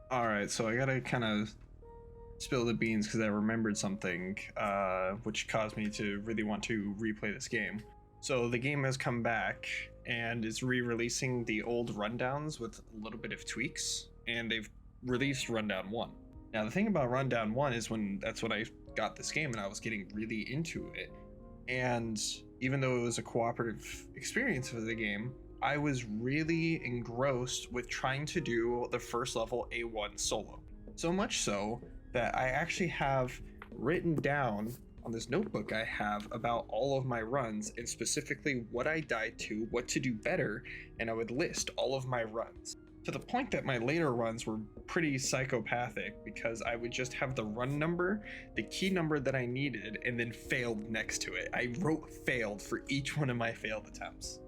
All right, so I gotta kind of spill the beans because I remembered something, which caused me to really want to replay this game. So the game has come back and is re-releasing the old rundowns with a little bit of tweaks, and they've released Rundown 1. Now the thing about Rundown 1 is that's when I got this game and I was getting really into it. And even though it was a cooperative experience for the game, I was really engrossed with trying to do the first level A1 solo. So much so that I actually have written down on this notebook I have about all of my runs and specifically what I died to, what to do better, and I would list all of my runs. To the point that my later runs were pretty psychopathic because I would just have the run number, the key number that I needed, and then failed next to it. I wrote failed for each one of my failed attempts.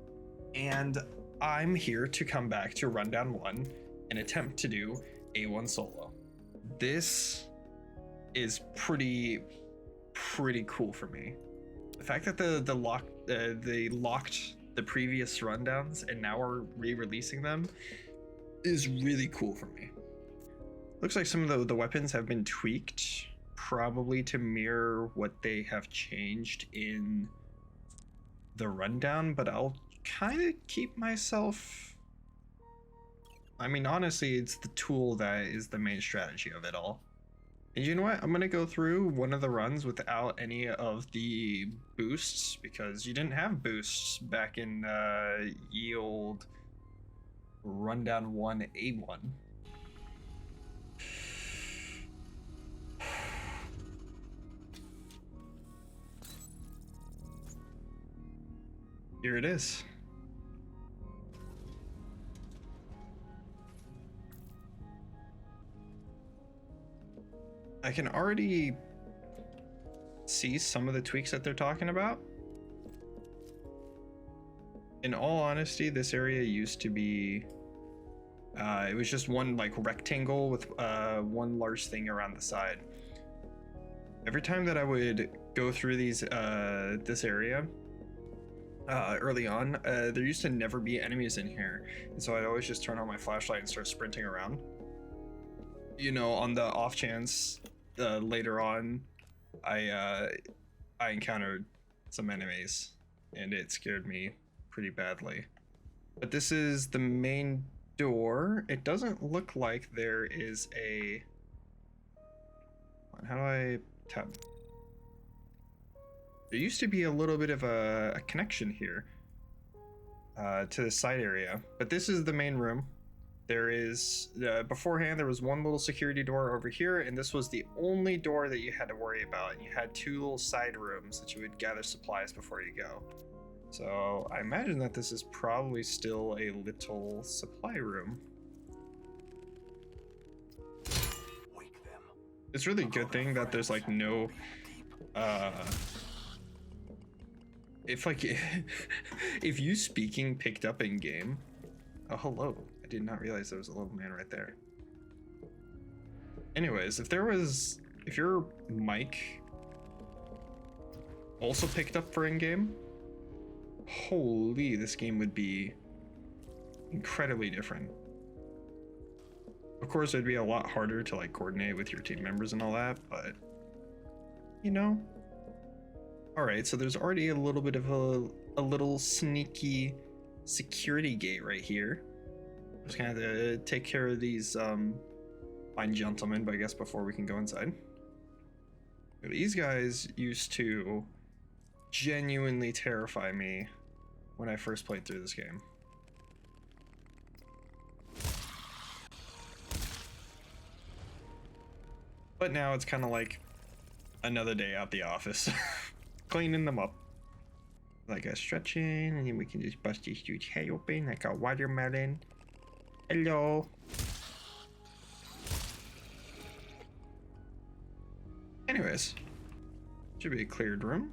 And I'm here to come back to Rundown 1 and attempt to do A1 solo. This is pretty cool for me. The fact that they locked the previous rundowns and now are re-releasing them is really cool for me. Looks like some of the weapons have been tweaked, probably to mirror what they have changed in the rundown, but I'll kind of keep myself. I mean, honestly, it's the tool that is the main strategy of it all. And you know what? I'm gonna go through one of the runs without any of the boosts because you didn't have boosts back in ye old Rundown 1A1. Here it is. I can already see some of the tweaks that they're talking about. In all honesty, this area used to be it was just one like rectangle with one large thing around the side. Every time that I would go through this area early on, there used to never be enemies in here, and so I'd always just turn on my flashlight and start sprinting around, you know, on the off chance later on I encountered some enemies and it scared me pretty badly. But this is the main door. It doesn't look like there is a... How do I tap? There used to be a little bit of a connection here to the side area, but this is the main room. There is, beforehand, there was one little security door over here, and this was the only door that you had to worry about. And you had two little side rooms that you would gather supplies before you go. So I imagine that this is probably still a little supply room. It's really a good thing that there's like no, if you speaking picked up in game. Oh, hello. I did not realize there was a little man right there. Anyways, if your mic also picked up for in-game, holy, this game would be incredibly different. Of course, it'd be a lot harder to like coordinate with your team members and all that, but you know. All right, so there's already a little bit of a little sneaky security gate right here. Just gonna have to take care of these fine gentlemen, but I guess before we can go inside. These guys used to genuinely terrify me when I first played through this game. But now it's kind of like another day at the office, cleaning them up. Like a stretching, and then we can just bust this dude's head open like a watermelon. Hello. Anyways, should be a cleared room.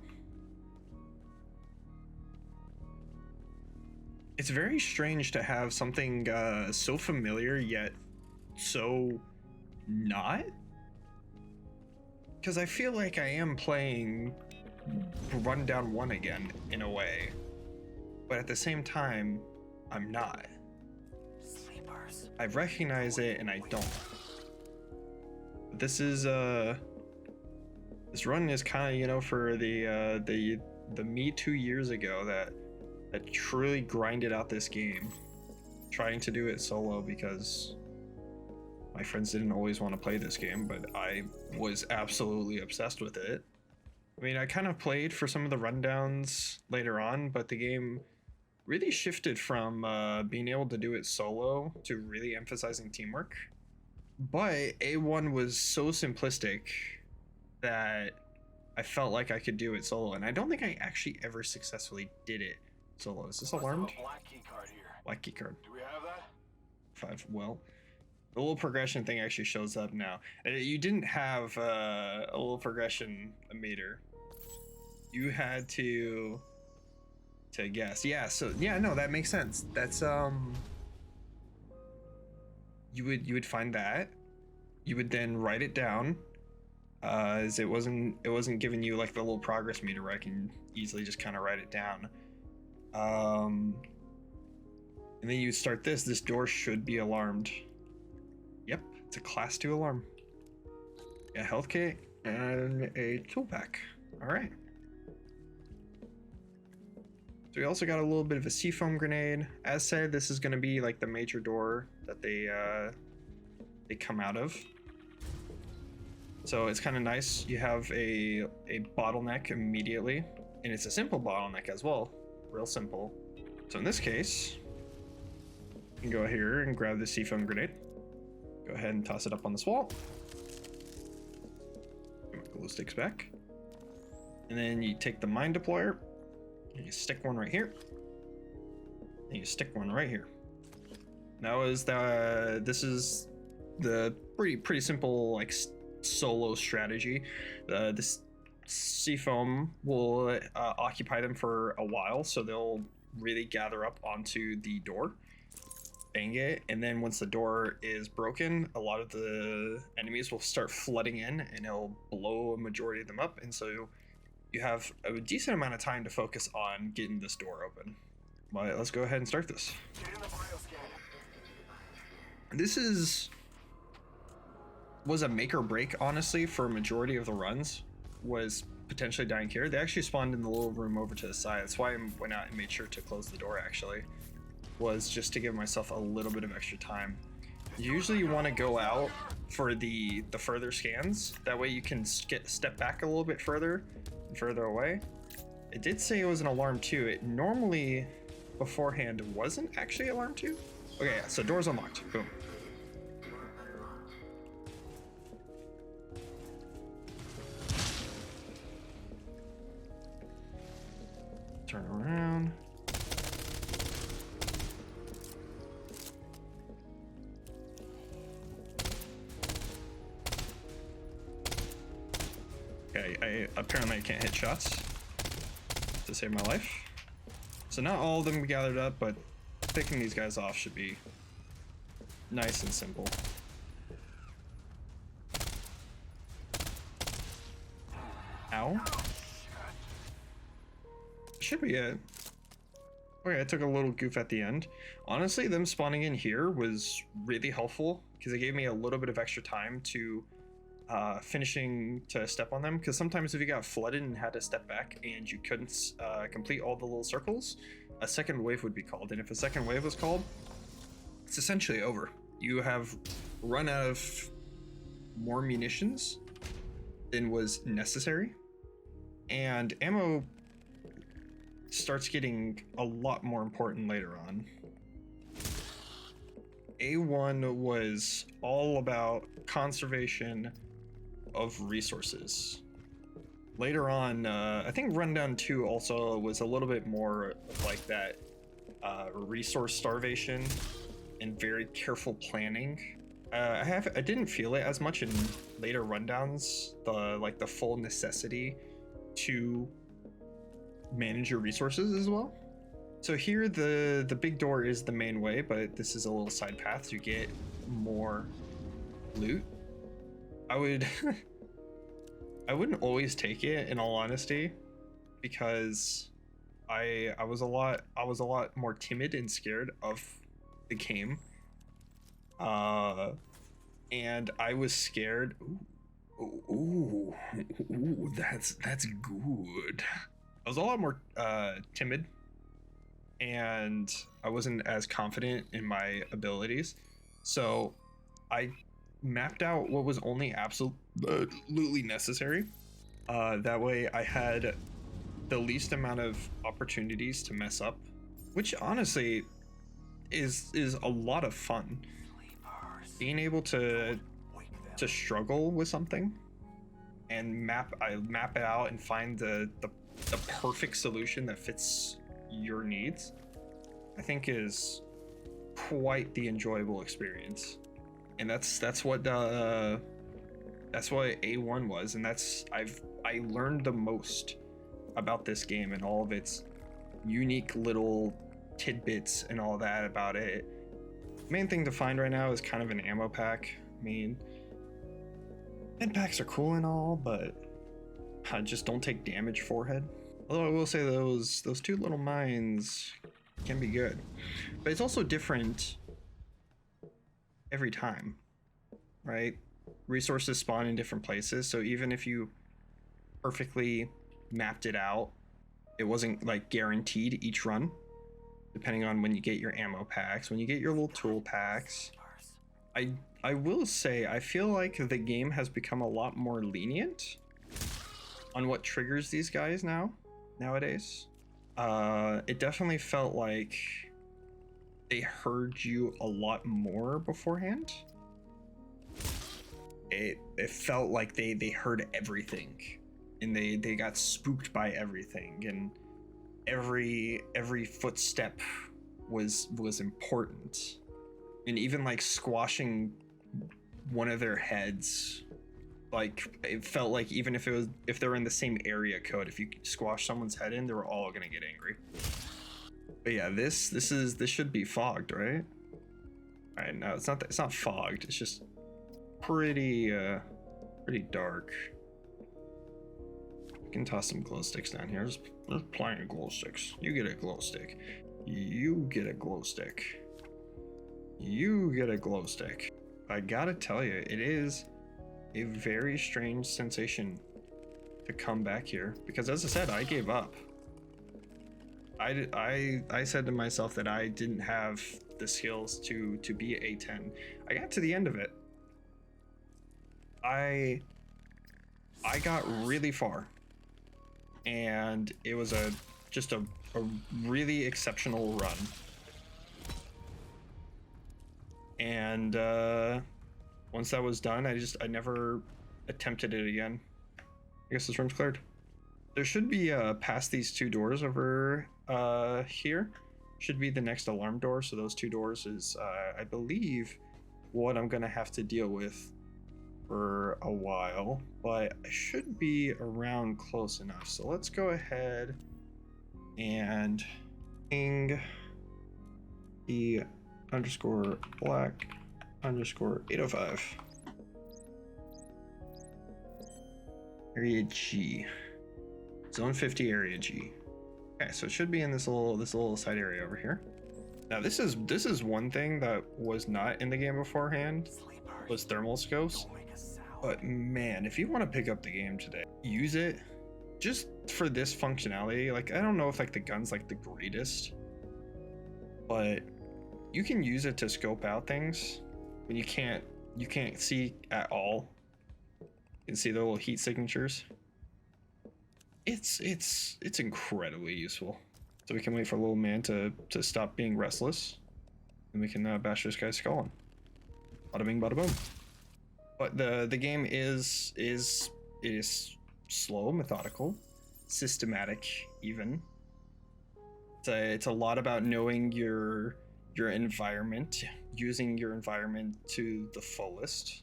It's very strange to have something so familiar yet so not. Because I feel like I am playing Rundown 1 again in a way, but at the same time I'm not. I recognize it and I don't. This is this run is kind of, you know, for the me 2 years ago that truly grinded out this game, trying to do it solo because my friends didn't always want to play this game, but I was absolutely obsessed with it. I mean, I kind of played for some of the rundowns later on, but the game really shifted from being able to do it solo to really emphasizing teamwork. But A1 was so simplistic that I felt like I could do it solo, and I don't think I actually ever successfully did it solo. Is this alarmed? Black key card here. Black key card. Do we have that? 5. Well, the little progression thing actually shows up now. You didn't have a little progression meter. You had to guess. Yeah, so yeah, no, that makes sense. That's you would find that. You would then write it down. As it wasn't giving you like the little progress meter where I can easily just kind of write it down. And then you start this. This door should be alarmed. Yep, it's a class 2 alarm. A health kit and a tool pack. All right. So we also got a little bit of a seafoam grenade. As said, this is going to be like the major door that they come out of. So it's kind of nice. You have a bottleneck immediately, and it's a simple bottleneck as well. Real simple. So in this case, you can go here and grab the seafoam grenade. Go ahead and toss it up on this wall. Put my glow sticks back. And then you take the mine deployer, and you stick one right here. And you stick one right here. Now this is the pretty simple like solo strategy. This seafoam will occupy them for a while, so they'll really gather up onto the door, bang it, and then once the door is broken, a lot of the enemies will start flooding in and it'll blow a majority of them up, and so you have a decent amount of time to focus on getting this door open. But let's go ahead and start this. This was a make or break, honestly, for a majority of the runs, was potentially dying here. They actually spawned in the little room over to the side. That's why I went out and made sure to close the door, actually, was just to give myself a little bit of extra time. Usually you want to go out for the further scans. That way you can step back a little bit further and further away. It did say it was an alarm 2. It normally, beforehand, wasn't actually alarm 2. Okay, yeah, so door's unlocked. Boom. Turn around. Okay, apparently I can't hit shots to save my life. So not all of them gathered up, but picking these guys off should be nice and simple. Ow. Should be it. Okay, I took a little goof at the end. Honestly, them spawning in here was really helpful because it gave me a little bit of extra time to finishing to step on them, because sometimes if you got flooded and had to step back and you couldn't complete all the little circles, a second wave would be called, and if a second wave was called, it's essentially over. You have run out of more munitions than was necessary, and ammo starts getting a lot more important later on. A1 was all about conservation of resources. Later on, I think Rundown 2 also was a little bit more like that, resource starvation and very careful planning. I didn't feel it as much in later rundowns, the full necessity to manage your resources as well. So here the big door is the main way, but this is a little side path to get more loot. I wouldn't always take it, in all honesty, because I was a lot more timid and scared of the game. and I was scared. Ooh, that's good. I was a lot more timid, and I wasn't as confident in my abilities. So I mapped out what was only absolutely necessary. That way I had the least amount of opportunities to mess up, which honestly is a lot of fun. Being able to struggle with something and map it out and find the perfect solution that fits your needs, I think is quite the enjoyable experience. And that's what A1 was, and I learned the most about this game and all of its unique little tidbits and all that about it. Main thing to find right now is kind of an ammo pack. I mean, med packs are cool and all, but I just don't take damage forehead. Although I will say those two little mines can be good, but it's also different every time, right? Resources spawn in different places, so even if you perfectly mapped it out, it wasn't like guaranteed each run, depending on when you get your ammo packs, when you get your little tool packs. I will say I feel like the game has become a lot more lenient on what triggers these guys nowadays. It definitely felt like they heard you a lot more beforehand. It felt like they heard everything, and they got spooked by everything, and every footstep was important. And even like squashing one of their heads, like it felt like even if they were in the same area code, if you squash someone's head in, they were all gonna get angry. But yeah, this should be fogged, right? All right, no, it's not fogged. It's just pretty dark. We can toss some glow sticks down here. There's plenty of glow sticks. You get a glow stick. You get a glow stick. You get a glow stick. I gotta tell you, it is a very strange sensation to come back here, because as I said, I gave up. I said to myself that I didn't have the skills to be A10. I got to the end of it. I got really far, and it was just a really exceptional run. And once that was done, I never attempted it again. I guess this room's cleared. There should be past these two doors over here should be the next alarm door. So those two doors is I believe what I'm gonna have to deal with for a while, but I should be around close enough. So let's go ahead and ping the _ black _ 805 area G, zone 50 area G. Okay, so it should be in this little side area over here. Now this is one thing that was not in the game beforehand, was thermal scopes. But man, if you want to pick up the game today, use it just for this functionality. Like, I don't know if like the gun's like the greatest, but you can use it to scope out things when you can't see at all. You can see the little heat signatures. It's incredibly useful. So we can wait for little man to stop being restless, and we can bash this guy's skull in. Bada bing, bada boom. But the game is slow, methodical, systematic even. It's a lot about knowing your environment, using your environment to the fullest.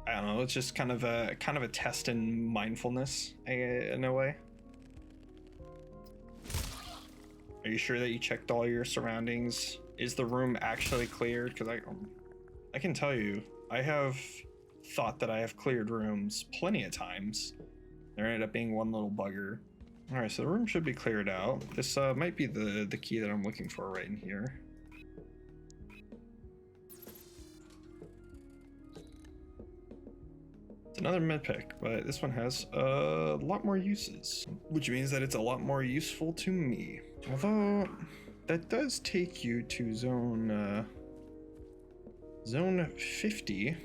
I don't know, it's just kind of a test in mindfulness in a way. Are you sure that you checked all your surroundings? Is the room actually cleared? Because I can tell you, I have thought that I have cleared rooms plenty of times. There ended up being one little bugger. All right, so the room should be cleared out. This might be the key that I'm looking for right in here. another med pack, but this one has a lot more uses, which means that it's a lot more useful to me. Although that does take you to zone 50.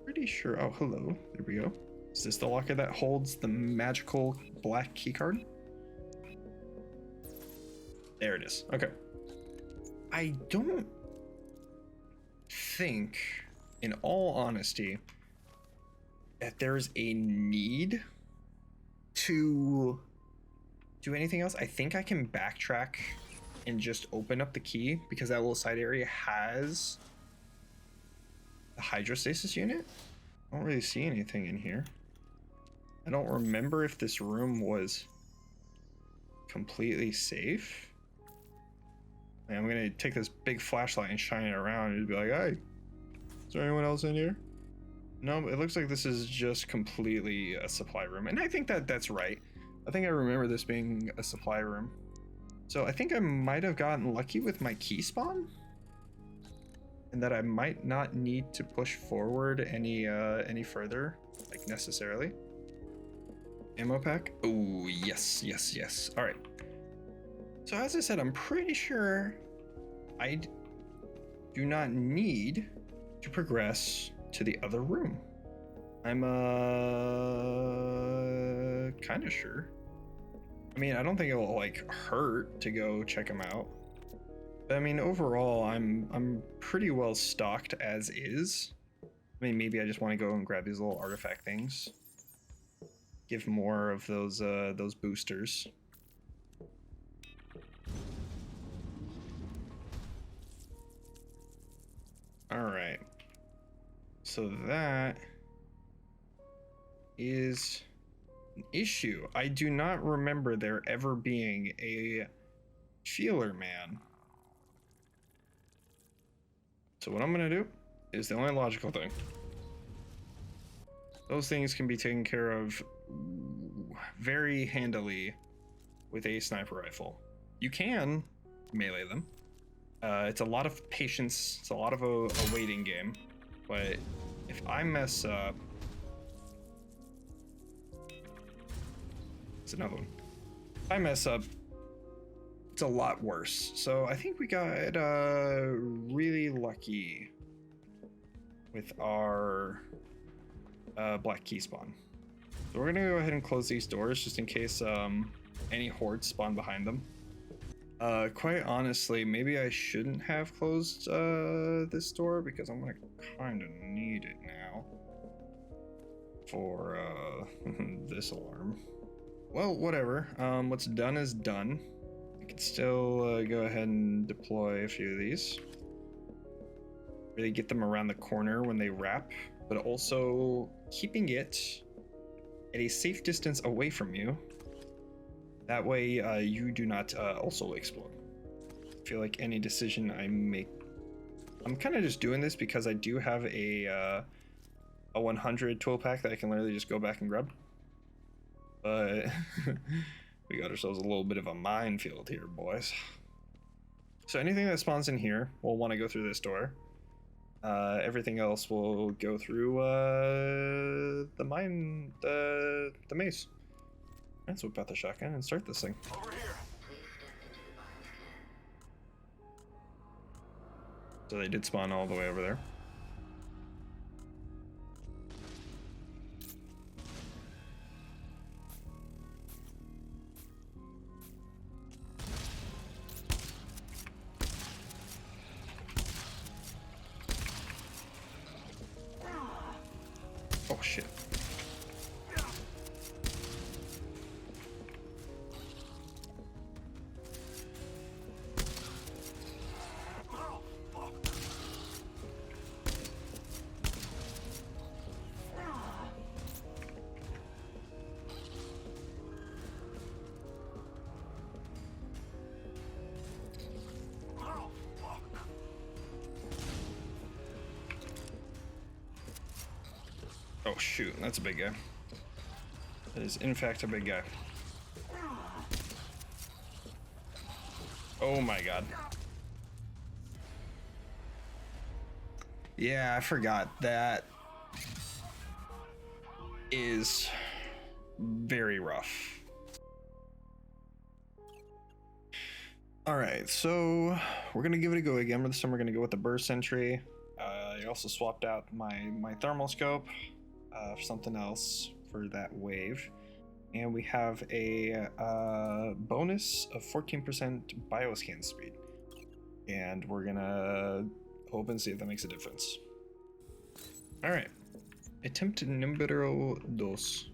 Pretty sure. Oh, hello. There we go. Is this the locker that holds the magical black keycard? There it is. Okay. I don't think, in all honesty, that there's a need to do anything else. I think I can backtrack and just open up the key because that little side area has the hydrostasis unit. I don't really see anything in here. I don't remember if this room was completely safe. I'm gonna take this big flashlight and shine it around and just be like, hey, is there anyone else in here? No, it looks like this is just completely a supply room. And I think that that's right. I think I remember this being a supply room. So I think I might have gotten lucky with my key spawn, and that I might not need to push forward any further, like necessarily. Ammo pack. Oh, yes, yes, yes. All right. So as I said, I'm pretty sure I do not need to progress to the other room. I'm kind of sure. I mean, I don't think it will like hurt to go check them out. But I mean, overall, I'm pretty well stocked as is. I mean, maybe I just want to go and grab these little artifact things. Give more of those boosters. All right. So that is an issue. I do not remember there ever being a feeler man. So what I'm gonna do is the only logical thing. Those things can be taken care of very handily with a sniper rifle. You can melee them. It's a lot of patience. It's a lot of a waiting game. But if I mess up, it's another one. If I mess up, it's a lot worse. So I think we got really lucky with our black key spawn. So we're gonna go ahead and close these doors just in case any hordes spawn behind them. Quite honestly, maybe I shouldn't have closed this door because I'm gonna kind of need it now for this alarm. Well, whatever. What's done is done. I can still go ahead and deploy a few of these. Really get them around the corner when they wrap, but also keeping it at a safe distance away from you. That way you do not also explode. I feel like any decision I make, I'm kind of just doing this because I do have a 100 tool pack that I can literally just go back and grab. But we got ourselves a little bit of a minefield here, boys. So anything that spawns in here will want to go through this door. Everything else will go through the maze. Let's whip out the shotgun and start this thing. Over here. So they did spawn all the way over there. Oh shit. Oh shoot, that's a big guy. That is in fact a big guy. Oh my god. Yeah, I forgot that is very rough. All right, so we're gonna give it a go again. This time we're gonna go with the burst entry. I also swapped out my thermal scope for something else for that wave. And we have a bonus of 14% bioscan speed. And we're gonna hope and see if that makes a difference. All right, attempt numero dos.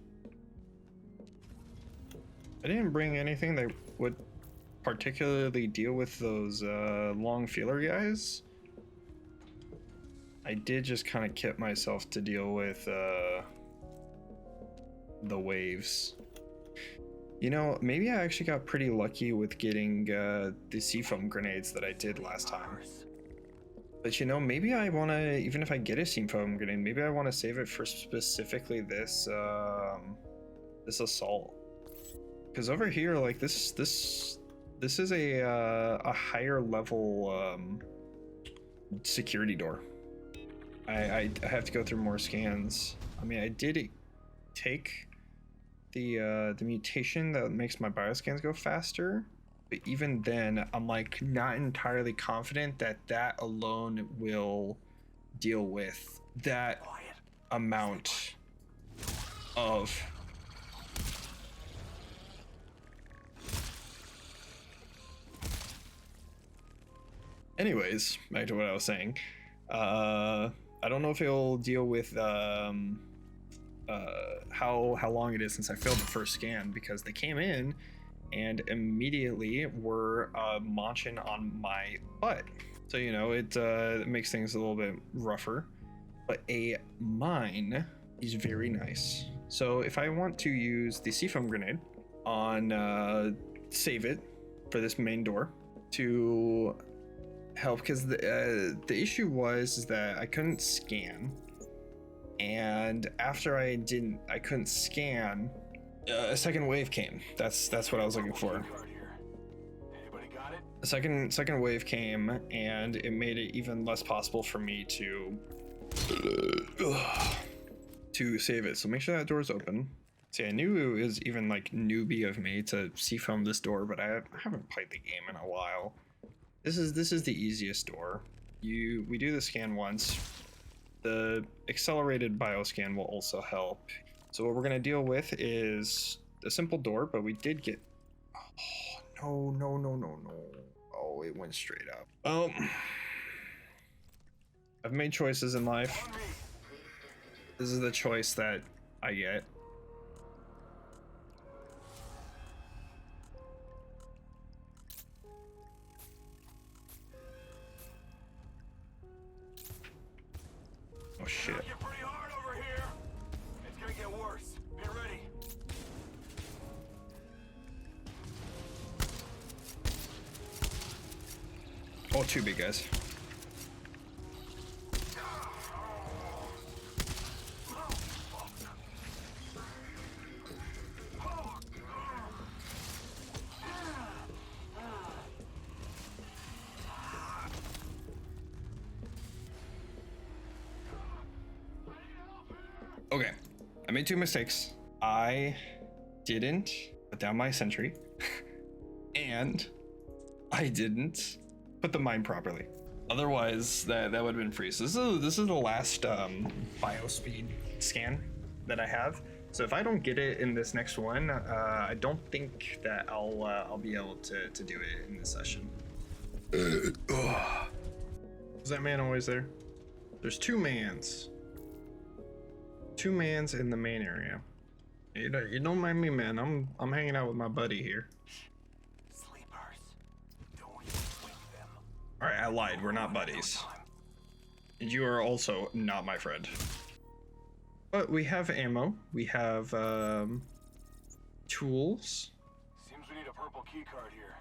I didn't bring anything that would particularly deal with those long feeler guys. I did just kind of kit myself to deal with the waves. You know, maybe I actually got pretty lucky with getting the seafoam grenades that I did last time. But you know, maybe I want to, even if I get a seafoam grenade, maybe I want to save it for specifically this this assault. Because over here, like this is a higher level security door. I have to go through more scans. I mean, I did take the mutation that makes my bioscans go faster, but even then, I'm like not entirely confident that that alone will deal with that amount of. Anyways, back to what I was saying. I don't know if it'll deal with how long it is since I failed the first scan, because they came in and immediately were munching on my butt. So you know, it makes things a little bit rougher. But a mine is very nice. So if I want to use the seafoam grenade on save it for this main door to help, because the issue was that I couldn't scan, and after I couldn't scan, a second wave came. That's what I was looking for. A second wave came, and it made it even less possible for me to save it. So make sure that door is open. See, I knew it was even like newbie of me to seafoam this door, but I haven't played the game in a while. This is the easiest door. We do the scan once. The accelerated bioscan will also help. So what we're gonna deal with is a simple door, but we did get. Oh no! Oh, it went straight up. I've made choices in life. This is the choice that I get. Oh shit. Pretty hard over here. It's gonna get worse. Be ready. Oh, two big guys. Okay, I made two mistakes. I didn't put down my sentry, and I didn't put the mine properly. Otherwise, that would have been free. So this is the last bio speed scan that I have. So if I don't get it in this next one, I don't think that I'll be able to do it in this session. Is that man always there? There's two mans. Two mans in the main area. You don't mind me, man. I'm hanging out with my buddy here. Sleepers. Don't wake them. All right, I lied. We're not buddies. And you are also not my friend. But we have ammo. We have tools. Seems we need a purple key card here.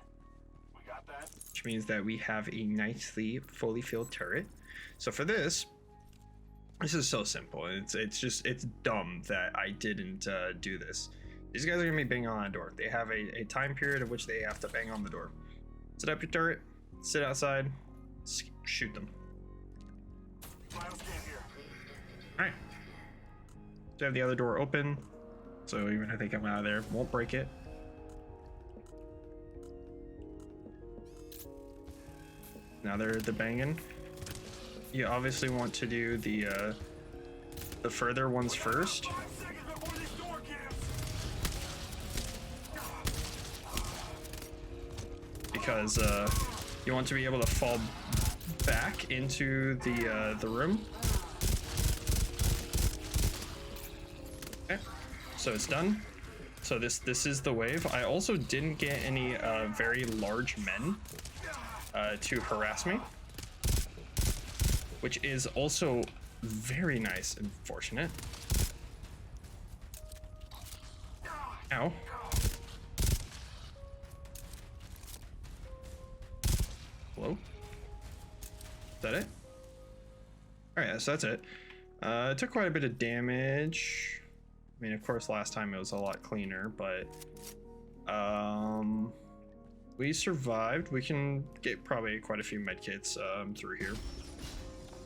We got that? Which means that we have a nicely fully filled turret. So for this is so simple. It's dumb that I didn't do this. These guys are gonna be banging on a door. They have a time period of which they have to bang on the door. Set up your turret, sit outside, shoot them. Alright. So I have the other door open, so even if they come out of there, won't break it. Now they're banging. You obviously want to do the further ones first. 5 seconds before this door gives. Because you want to be able to fall back into the room. Okay, so it's done. So this is the wave. I also didn't get any very large men to harass me, which is also very nice and fortunate. Ow. Hello? Is that it? Alright, so that's it. It took quite a bit of damage. I mean, of course, last time it was a lot cleaner, but we survived. We can get probably quite a few medkits through here.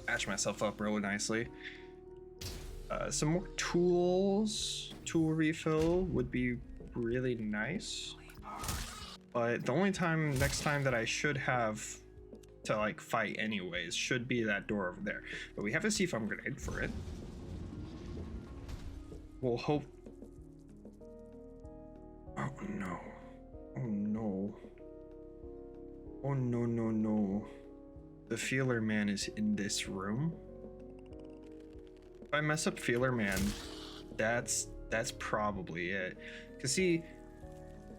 Patch myself up really nicely. Some more tools. Tool refill would be really nice. But the only next time that I should have to like fight anyways should be that door over there. But we have a C-foam grenade for it. We'll hope. Oh no. Oh no. Oh no, no, no. The Feeler Man is in this room. If I mess up Feeler Man, that's probably it. Cause see,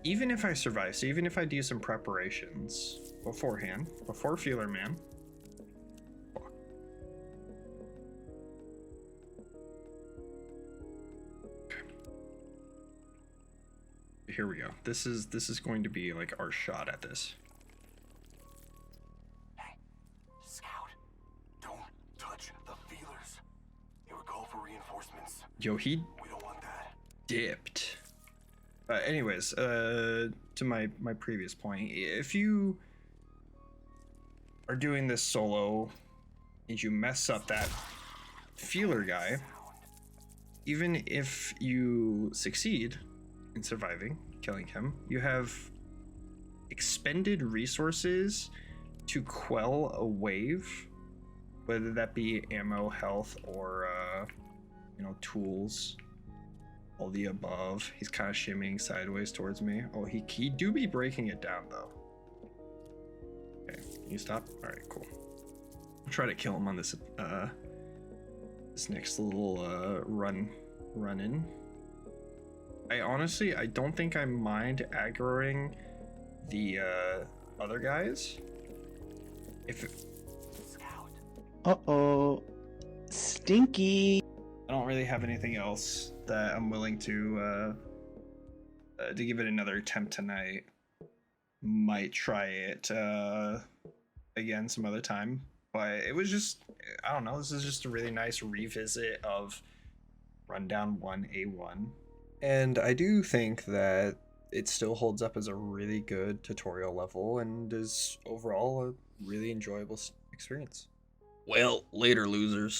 even if I survive, so even if I do some preparations beforehand, before Feeler Man. Here we go. This is going to be like our shot at this. Hey, Scout, don't touch the feelers. They were called for reinforcements. Yo, he We don't want that. dipped. Anyways, to my previous point, if you are doing this solo and you mess up that feeler guy, even if you succeed in surviving, killing him, you have expended resources to quell a wave, whether that be ammo, health, or tools. All the above. He's kind of shimmying sideways towards me. Oh, he do be breaking it down though. Okay, can you stop? All right, cool. I'll try to kill him on this next little run in. I don't think I mind aggroing the other guys. Scout. Uh-oh. Stinky. I don't really have anything else that I'm willing to give it another attempt tonight. Might try it again some other time, but it was just, I don't know, this is just a really nice revisit of Rundown 1A1. And I do think that it still holds up as a really good tutorial level and is overall a really enjoyable experience. Well, later, losers.